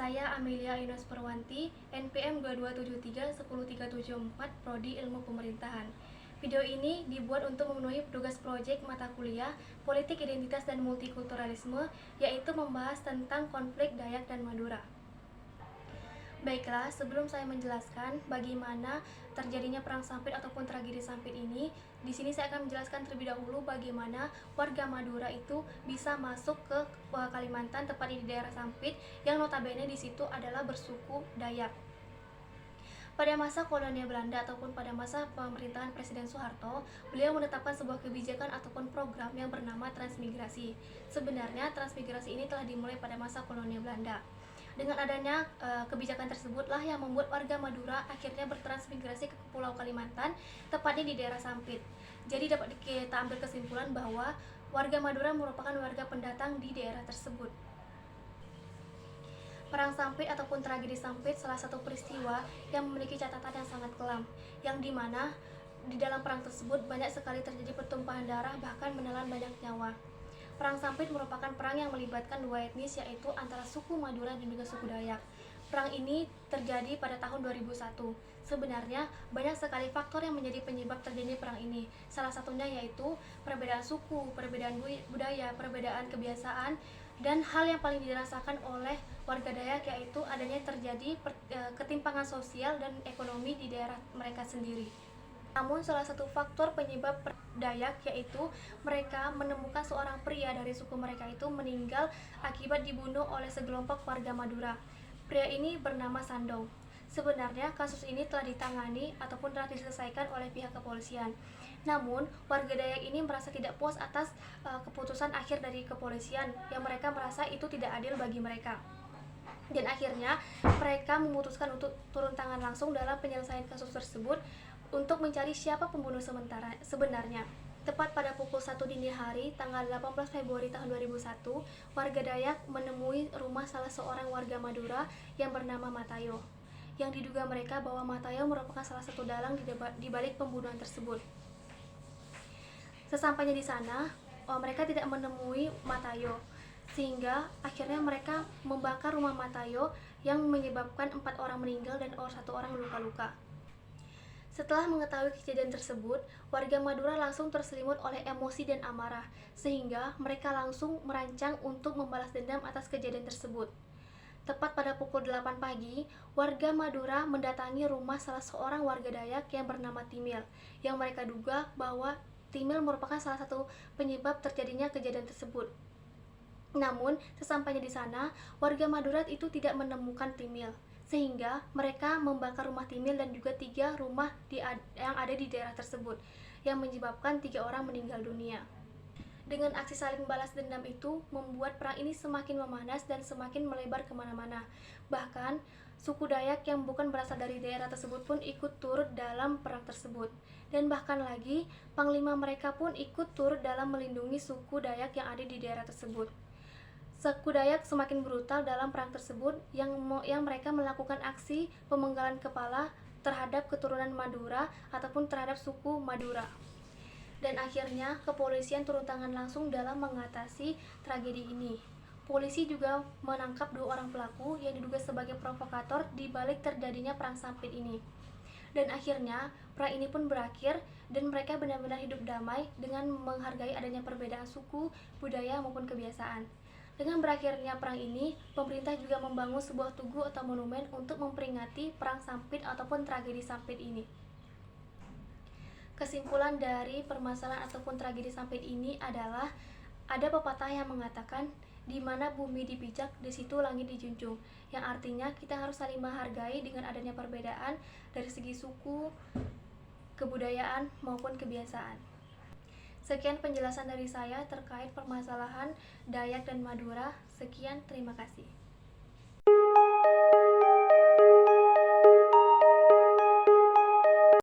Saya Amelia Inos Perwanti, NPM 2273-10374, Prodi Ilmu Pemerintahan. Video ini dibuat untuk memenuhi tugas proyek mata kuliah Politik Identitas dan Multikulturalisme, yaitu membahas tentang konflik Dayak dan Madura. Baiklah, sebelum saya menjelaskan bagaimana terjadinya perang sampit ataupun tragedi sampit ini, di sini saya akan menjelaskan terlebih dahulu bagaimana warga Madura itu bisa masuk ke Kalimantan, tepatnya di daerah Sampit, yang notabene di situ adalah bersuku Dayak. Pada masa kolonial Belanda ataupun pada masa pemerintahan Presiden Soeharto, beliau menetapkan sebuah kebijakan ataupun program yang bernama transmigrasi. Sebenarnya transmigrasi ini telah dimulai pada masa kolonial Belanda. Dengan adanya kebijakan tersebutlah yang membuat warga Madura akhirnya bertransmigrasi ke Pulau Kalimantan, tepatnya di daerah Sampit. Jadi dapat kita ambil kesimpulan bahwa warga Madura merupakan warga pendatang di daerah tersebut. Perang Sampit ataupun tragedi Sampit salah satu peristiwa yang memiliki catatan yang sangat kelam, yang dimana di dalam perang tersebut banyak sekali terjadi pertumpahan darah, bahkan menelan banyak nyawa. Perang Sampit merupakan perang yang melibatkan dua etnis, yaitu antara suku Madura dan juga suku Dayak. Perang ini terjadi pada tahun 2001. Sebenarnya banyak sekali faktor yang menjadi penyebab terjadinya perang ini. Salah satunya yaitu perbedaan suku, perbedaan budaya, perbedaan kebiasaan, dan hal yang paling dirasakan oleh warga Dayak yaitu adanya terjadi ketimpangan sosial dan ekonomi di daerah mereka sendiri. Namun salah satu faktor penyebab Dayak yaitu mereka menemukan seorang pria dari suku mereka itu meninggal akibat dibunuh oleh segelompok warga Madura. Pria ini bernama Sandong. Sebenarnya kasus ini telah ditangani ataupun telah diselesaikan oleh pihak kepolisian. Namun warga Dayak ini merasa tidak puas atas keputusan akhir dari kepolisian, yang mereka merasa itu tidak adil bagi mereka. Dan akhirnya mereka memutuskan untuk turun tangan langsung dalam penyelesaian kasus tersebut untuk mencari siapa pembunuh sebenarnya. Tepat pada pukul 1 dini hari, tanggal 18 Februari tahun 2001, warga Dayak menemui rumah salah seorang warga Madura yang bernama Matayo, yang diduga mereka bahwa Matayo merupakan salah satu dalang di balik pembunuhan tersebut. Sesampainya di sana, mereka tidak menemui Matayo, sehingga akhirnya mereka membakar rumah Matayo yang menyebabkan 4 orang meninggal dan 1 orang luka-luka. Setelah mengetahui kejadian tersebut, warga Madura langsung terselimut oleh emosi dan amarah, sehingga mereka langsung merancang untuk membalas dendam atas kejadian tersebut. Tepat pada pukul 8 pagi, warga Madura mendatangi rumah salah seorang warga Dayak yang bernama Timil, yang mereka duga bahwa Timil merupakan salah satu penyebab terjadinya kejadian tersebut. Namun, sesampainya di sana, warga Madura itu tidak menemukan Timil, sehingga mereka membakar rumah Timil dan juga 3 rumah yang ada di daerah tersebut, yang menyebabkan 3 orang meninggal dunia. Dengan aksi saling balas dendam itu membuat perang ini semakin memanas dan semakin melebar kemana-mana. Bahkan suku Dayak yang bukan berasal dari daerah tersebut pun ikut turut dalam perang tersebut. Dan bahkan lagi panglima mereka pun ikut turut dalam melindungi suku Dayak yang ada di daerah tersebut. Suku Dayak semakin brutal dalam perang tersebut, yang mereka melakukan aksi pemenggalan kepala terhadap keturunan Madura ataupun terhadap suku Madura. Dan akhirnya kepolisian turun tangan langsung dalam mengatasi tragedi ini. Polisi juga menangkap 2 orang pelaku yang diduga sebagai provokator di balik terjadinya perang Sampit ini. Dan akhirnya perang ini pun berakhir dan mereka benar-benar hidup damai dengan menghargai adanya perbedaan suku, budaya maupun kebiasaan. Dengan berakhirnya perang ini, pemerintah juga membangun sebuah tugu atau monumen untuk memperingati perang Sampit ataupun tragedi Sampit ini. Kesimpulan dari permasalahan ataupun tragedi Sampit ini adalah ada pepatah yang mengatakan di mana bumi dipijak, di situ langit dijunjung, yang artinya kita harus saling menghargai dengan adanya perbedaan dari segi suku, kebudayaan maupun kebiasaan. Sekian penjelasan dari saya terkait permasalahan Dayak dan Madura. Sekian, terima kasih.